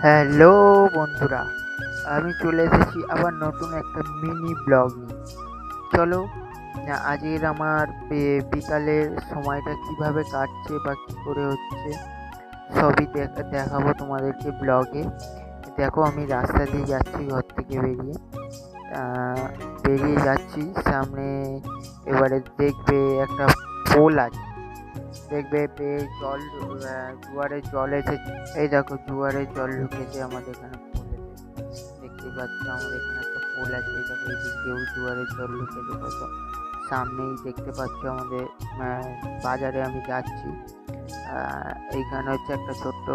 Hello বন্ধুরা, আমি চলে এসেছি আবার নতুন একটা মিনি ব্লগ নিয়ে। চলো আজকের আমার বিকালের সময়টা কিভাবে কাটছে বা কী করে হচ্ছে সবই দেখাবো তোমাদেরকে ব্লগে। দেখো, আমি রাস্তা দিয়ে যাচ্ছি ঘর থেকে আহ, বেরিয়ে যাচ্ছি সামনে। এবারে দেখবে একটা পোল আছে, দেখবে জল জোয়ারের জল এসেছে। এই দেখো, জোয়ারের জল ঢুকেছে আমাদের এখানে পোলেতে। দেখতে পাচ্ছ আমাদের এখানে একটা পোল আছে। এই দেখো, এই দিক দিয়েও জোয়ারের জল ঢুকেছে কত। সামনেই দেখতে পাচ্ছ আমাদের বাজারে আমি যাচ্ছি। এইখানে হচ্ছে একটা ছোট্ট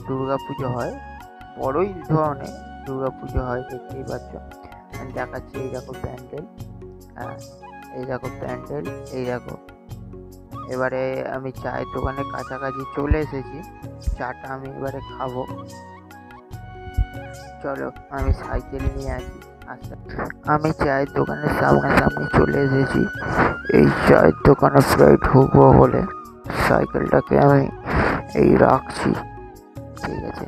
দুর্গা পুজো হয়, বড়ই ধরনের দুর্গা পুজো হয়, দেখতেই পাচ্ছ। আমি দেখাচ্ছি, এই দেখো প্যান্ডেল। হ্যাঁ, এই দেখো প্যান্ডেল, এই দেখো। এবারে আমি চায়ের দোকানের কাছাকাছি চলে এসেছি। চাটা আমি এবারে খাবো। চলো, আমি সাইকেল নিয়ে আছি। আচ্ছা, আমি চায়ের দোকানের সামনাসামনি চলে এসেছি। এই চায়ের দোকানে প্রায় ঢুকবো বলে সাইকেলটাকে আমি এই রাখছি। ঠিক আছে,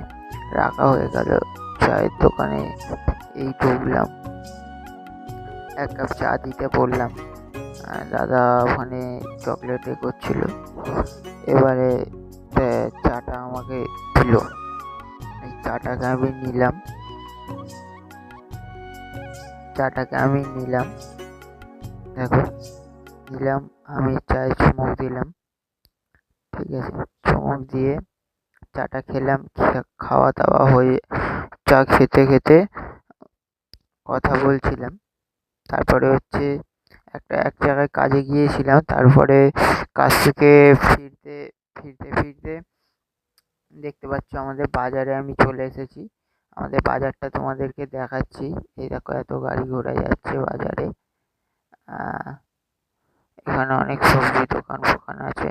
রাখা হয়ে গেল। চায়ের দোকানে এই ঢুকলাম, এক কাপ চা দিতে বললাম। দাদা ওখানে চকলেট করছিল। এবারে চাটা আমাকে দিল। এই চাটাকে আমি নিলাম, দেখো নিলাম। আমি চায়ে চুমুক দিলাম। ঠিক আছে, চুমুক দিয়ে চাটা খেলাম। খাওয়া দাওয়া হয়ে চা খেতে খেতে কথা বলছিলাম। তারপরে হচ্ছে এক জায়গায় কাজে গিয়েছিলাম। তারপরে কাজ থেকে ফিরতে দেখতে পাচ্ছ আমাদের বাজারে আমি চলে এসেছি। আমাদের বাজারটা তোমাদেরকে দেখাচ্ছি। এই দেখো, এত গাড়ি ঘোড়া যাচ্ছে বাজারে। এখানে অনেক সবজি দোকান ফোকান আছে।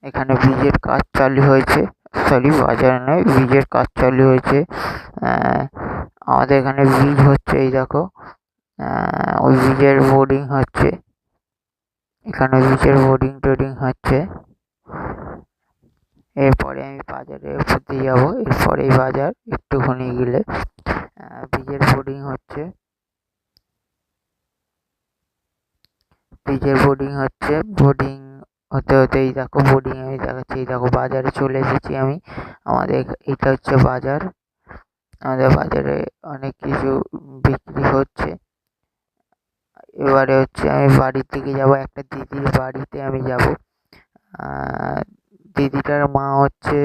এখানে ব্রিজের কাজ চালু হয়েছে। সরি, বাজার নয়, ব্রিজের কাজ চালু হয়েছে। আমাদের এখানে ব্রিজ হচ্ছে, এই দেখো। ওই ব্রিজের বোর্ডিং হচ্ছে। এখানে ব্রিজের বোর্ডিং টোডিং হচ্ছে। এরপরে আমি বাজারের উপর দিয়ে যাবো। এরপরেই বাজার, একটুখানি গেলে ব্রিজের বোর্ডিং হচ্ছে। বোর্ডিং হতে হতে এই দেখো বোর্ডিং আমি দেখাচ্ছি। এই দেখো, বাজারে চলে এসেছি আমি। আমাদের এটা হচ্ছে বাজার। আমাদের বাজারে অনেক কিছু বিক্রি হচ্ছে। এবারে হচ্ছে আমি বাড়ির দিকে যাব, একটা দিদির বাড়িতে আমি যাব। দিদিটার মা হচ্ছে